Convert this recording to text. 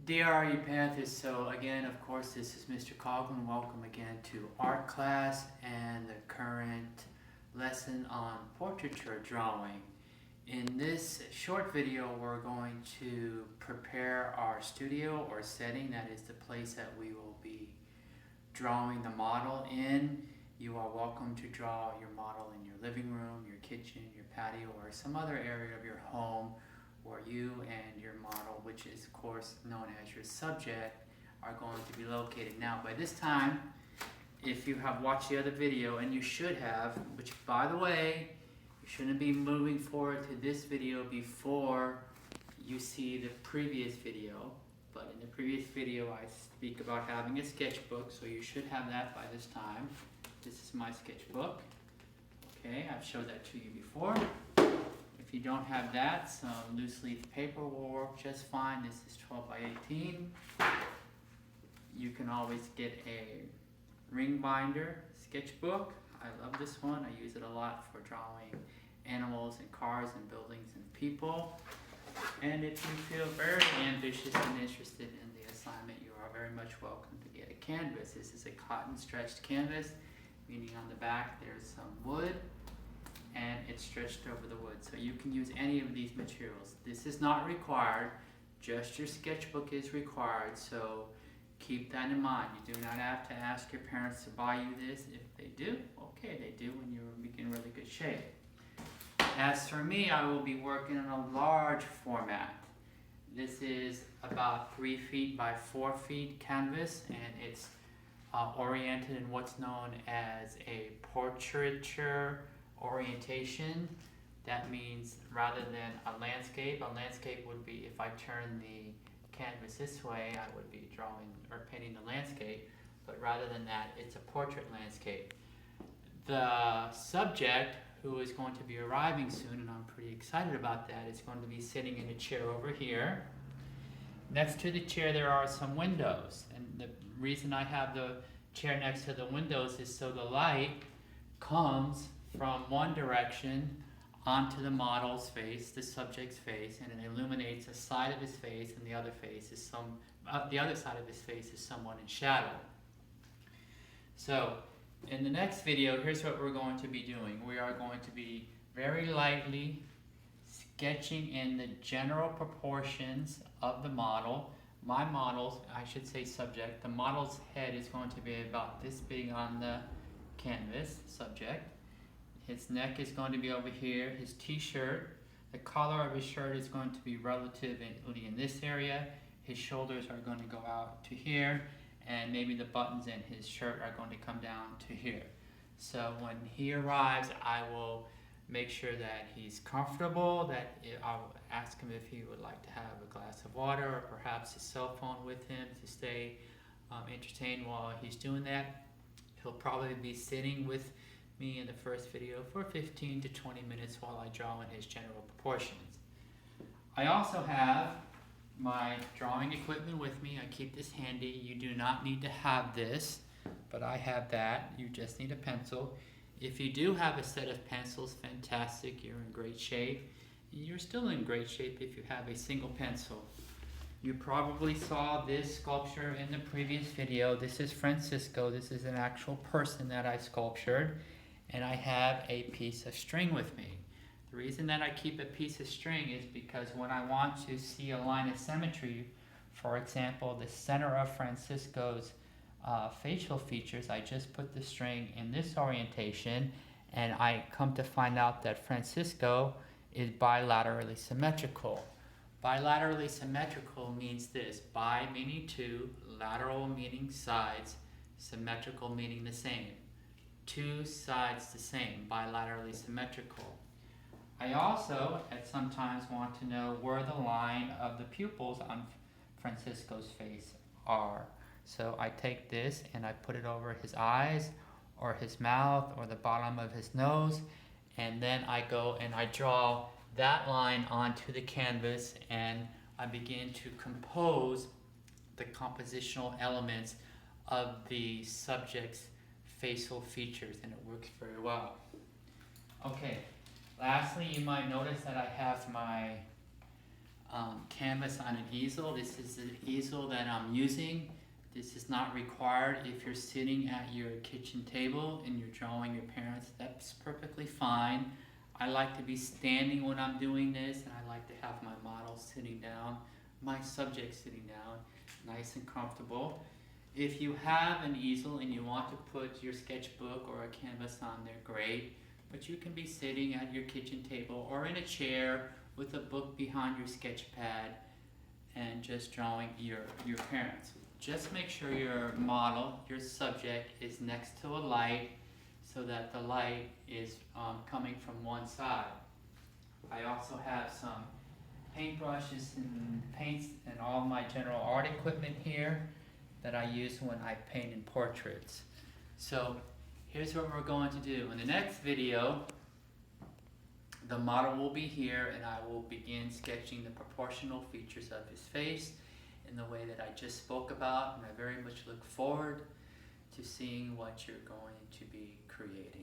Dear RE Panthers, so again, of course, this is Mr. Coughlin. Welcome again to art class and the current lesson on portraiture drawing. In this short video, we're going to prepare our studio or setting, that is the place that we will be drawing the model in. You are welcome to draw your model in your living room, your kitchen, your patio, or some other area of your home where you and your model, which is of course known as your subject, are going to be located. Now by this time, if you have watched the other video, and you should have, which by the way, you shouldn't be moving forward to this video before you see the previous video, but in the previous video I speak about having a sketchbook, so you should have that by this time. This is my sketchbook. Okay, I've showed that to you before. If you don't have that, some loose leaf paper will work just fine. This is 12 by 18. You can always get a ring binder sketchbook. I love this one. I use it a lot for drawing animals and cars and buildings and people. And if you feel very ambitious and interested in the assignment, you are very much welcome to get a canvas. This is a cotton stretched canvas, meaning on the back there's some wood and it's stretched over the wood. So you can use any of these materials. This is not required, just your sketchbook is required, so keep that in mind. You do not have to ask your parents to buy you this. If they do, okay, they do when you're in really good shape. As for me, I will be working in a large format. This is about 3 feet by 4 feet canvas, and it's oriented in what's known as a portraiture orientation. That means rather than a landscape would be if I turn the canvas this way, I would be drawing or painting the landscape, but rather than that, it's a portrait landscape. The subject, who is going to be arriving soon, and I'm pretty excited about that, is going to be sitting in a chair over here. Next to the chair there are some windows, and the reason I have the chair next to the windows is so the light comes from one direction onto the model's face, the subject's face, and it illuminates a side of his face, and the other side of his face is someone in shadow. So in the next video, here's what we're going to be doing. We are going to be very lightly sketching in the general proportions of the model. My model's, I should say subject, the model's head is going to be about this big on the canvas, subject. His neck is going to be over here. His t-shirt, the collar of his shirt is going to be relatively in this area. His shoulders are going to go out to here, and maybe the buttons in his shirt are going to come down to here. So when he arrives, I will make sure that he's comfortable, that I'll ask him if he would like to have a glass of water or perhaps his cell phone with him to stay entertained while he's doing that. He'll probably be sitting with me in the first video for 15 to 20 minutes while I draw in his general proportions. I also have my drawing equipment with me. I keep this handy. You do not need to have this, but I have that. You just need a pencil. If you do have a set of pencils, fantastic, you're in great shape. You're still in great shape if you have a single pencil. You probably saw this sculpture in the previous video. This is Francisco. This is an actual person that I sculptured, and I have a piece of string with me. The reason that I keep a piece of string is because when I want to see a line of symmetry, for example, the center of Francisco's facial features, I just put the string in this orientation, and I come to find out that Francisco is bilaterally symmetrical. Bilaterally symmetrical means this: bi meaning two, lateral meaning sides, symmetrical meaning the same. Two sides the same, bilaterally symmetrical. I also at sometimes want to know where the line of the pupils on Francisco's face are. So I take this and I put it over his eyes or his mouth or the bottom of his nose, and then I go and I draw that line onto the canvas, and I begin to compose the compositional elements of the subject's facial features, and it works very well. Okay, lastly, you might notice that I have my canvas on an easel. This is the easel that I'm using. This is not required if you're sitting at your kitchen table and you're drawing your parents. That's perfectly fine. I like to be standing when I'm doing this, and I like to have my model sitting down, my subject sitting down, nice and comfortable. If you have an easel and you want to put your sketchbook or a canvas on there, great. But you can be sitting at your kitchen table or in a chair with a book behind your sketch pad and just drawing your parents. Just make sure your model, your subject, is next to a light so that the light is coming from one side. I also have some paintbrushes and paints and all my general art equipment here that I use when I paint in portraits. So here's what we're going to do. In the next video, the model will be here and I will begin sketching the proportional features of his face in the way that I just spoke about, and I very much look forward to seeing what you're going to be creating.